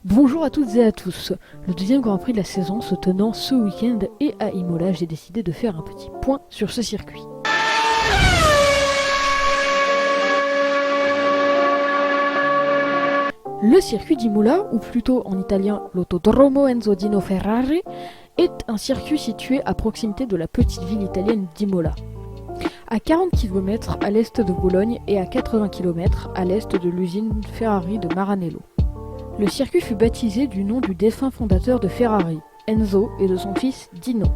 Bonjour à toutes et à tous. Le deuxième Grand Prix de la saison se tenant ce week-end et à Imola, j'ai décidé de faire un petit point sur ce circuit. Le circuit d'Imola, ou plutôt en italien l'Autodromo Enzo Dino Ferrari, est un circuit situé à proximité de la petite ville italienne d'Imola. À 40 km à l'est de Bologne et à 80 km à l'est de l'usine Ferrari de Maranello. Le circuit fut baptisé du nom du défunt fondateur de Ferrari, Enzo, et de son fils Dino.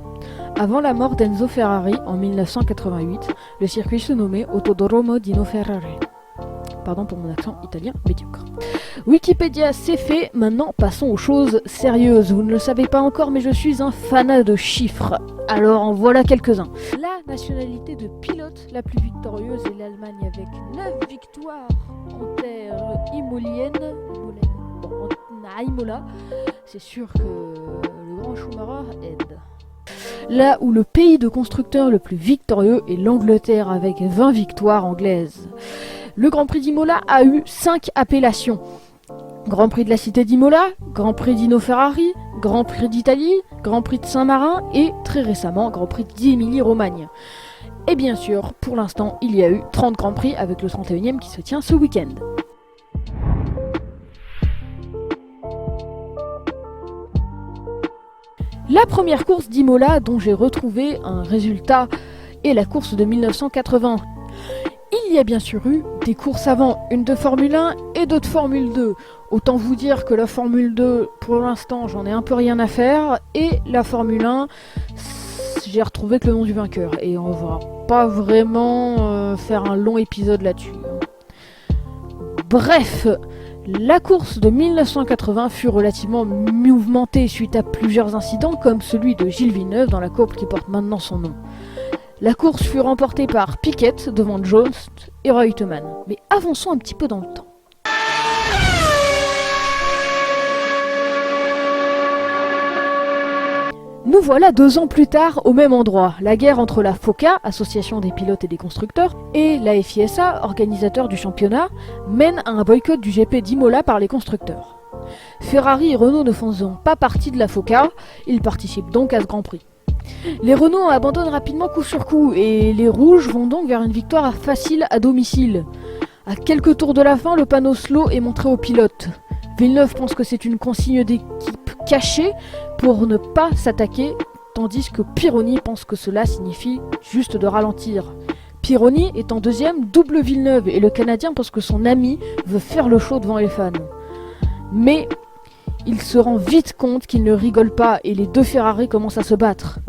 Avant la mort d'Enzo Ferrari en 1988, le circuit se nommait Autodromo Dino Ferrari. Pardon pour mon accent italien médiocre. Wikipédia, c'est fait, maintenant passons aux choses sérieuses. Vous ne le savez pas encore, mais je suis un fanat de chiffres. Alors en voilà quelques-uns. La nationalité de pilote la plus victorieuse est l'Allemagne avec 9 victoires en terre imolienne. À Imola, c'est sûr que le grand Schumacher aide. Là où le pays de constructeurs le plus victorieux est l'Angleterre avec 20 victoires anglaises. Le Grand Prix d'Imola a eu 5 appellations. Grand Prix de la Cité d'Imola, Grand Prix d'Ino Ferrari, Grand Prix d'Italie, Grand Prix de Saint-Marin et très récemment Grand Prix d'Émilie-Romagne. Et bien sûr, pour l'instant, il y a eu 30 Grands Prix avec le 31e qui se tient ce week-end. La première course d'Imola dont j'ai retrouvé un résultat est la course de 1980. Il y a bien sûr eu des courses avant, une de Formule 1 et deux de Formule 2. Autant vous dire que la Formule 2, pour l'instant, j'en ai un peu rien à faire. Et la Formule 1, j'ai retrouvé que le nom du vainqueur. Et on va pas vraiment faire un long épisode là-dessus. Bref, la course de 1980 fut relativement mouvementée suite à plusieurs incidents comme celui de Gilles Villeneuve dans la courbe qui porte maintenant son nom. La course fut remportée par Piquet devant Jones et Reutemann. Mais avançons un petit peu dans le temps. Nous voilà 2 ans plus tard au même endroit. La guerre entre la FOCA, Association des pilotes et des constructeurs, et la FISA, organisateur du championnat, mène à un boycott du GP d'Imola par les constructeurs. Ferrari et Renault ne faisant pas partie de la FOCA, ils participent donc à ce Grand Prix. Les Renault abandonnent rapidement coup sur coup et les Rouges vont donc vers une victoire facile à domicile. À quelques tours de la fin, le panneau slow est montré aux pilotes. Villeneuve pense que c'est une consigne d'équipe cachée pour ne pas s'attaquer, tandis que Pironi pense que cela signifie juste de ralentir. Pironi étant deuxième, double Villeneuve et le Canadien pense que son ami veut faire le show devant les fans. Mais il se rend vite compte qu'il ne rigole pas et les deux Ferrari commencent à se battre.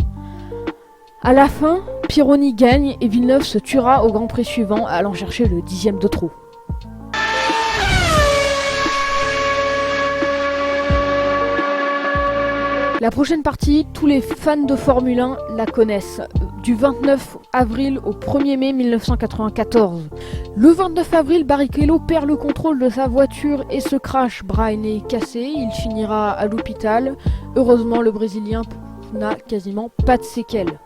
À la fin, Pironi gagne et Villeneuve se tuera au Grand Prix suivant, allant chercher le 10e de trop. La prochaine partie, tous les fans de Formule 1 la connaissent. Du 29 avril au 1er mai 1994. Le 29 avril, Barrichello perd le contrôle de sa voiture et se crache. Brian est cassé, il finira à l'hôpital. Heureusement, le Brésilien n'a quasiment pas de séquelles.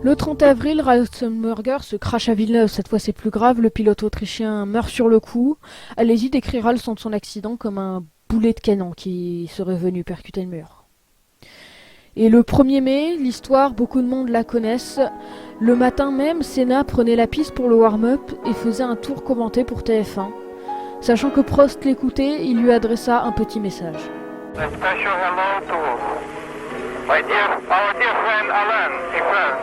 Le 30 avril, Ratzenberger se crache à Villeneuve. Cette fois, c'est plus grave. Le pilote autrichien meurt sur le coup. Allez-y décrira le son de son accident comme un boulet de canon qui serait venu percuter le mur. Et le 1er mai, l'histoire, beaucoup de monde la connaissent. Le matin même, Senna prenait la piste pour le warm-up et faisait un tour commenté pour TF1. Sachant que Prost l'écoutait, il lui adressa un petit message. A special hello to our dear friend Alan.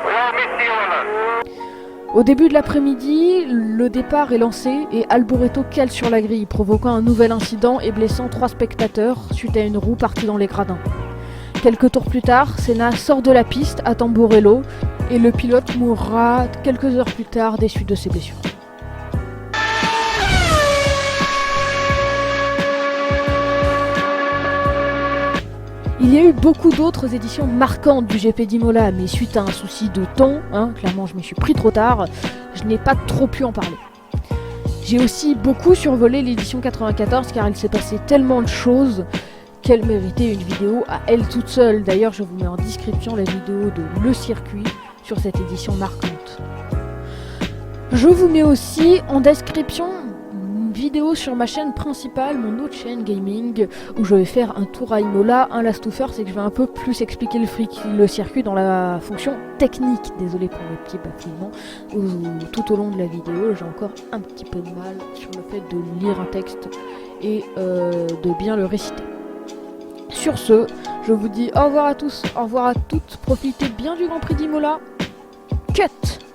We all miss you, Alan. Au début de l'après-midi, le départ est lancé et Alboreto cale sur la grille, provoquant un nouvel incident et blessant 3 spectateurs suite à une roue partie dans les gradins. Quelques tours plus tard, Senna sort de la piste à Tamburello et le pilote mourra quelques heures plus tard des suites de ses blessures. Il y a eu beaucoup d'autres éditions marquantes du GP d'Imola, mais suite à un souci de temps, clairement je m'y suis pris trop tard, je n'ai pas trop pu en parler. J'ai aussi beaucoup survolé l'édition 94 car il s'est passé tellement de choses qu'elle méritait une vidéo à elle toute seule. D'ailleurs, je vous mets en description la vidéo de Le Circuit sur cette édition marquante. Je vous mets aussi en description vidéo sur ma chaîne principale, mon autre chaîne gaming, où je vais faire un tour à Imola, un Last of Us, et que je vais un peu plus expliquer le circuit dans la fonction technique. Désolé pour mes petits bafouillements. Tout au long de la vidéo, j'ai encore un petit peu de mal sur le fait de lire un texte et de bien le réciter. Sur ce, je vous dis au revoir à tous, au revoir à toutes, profitez bien du Grand Prix d'Imola. Cut!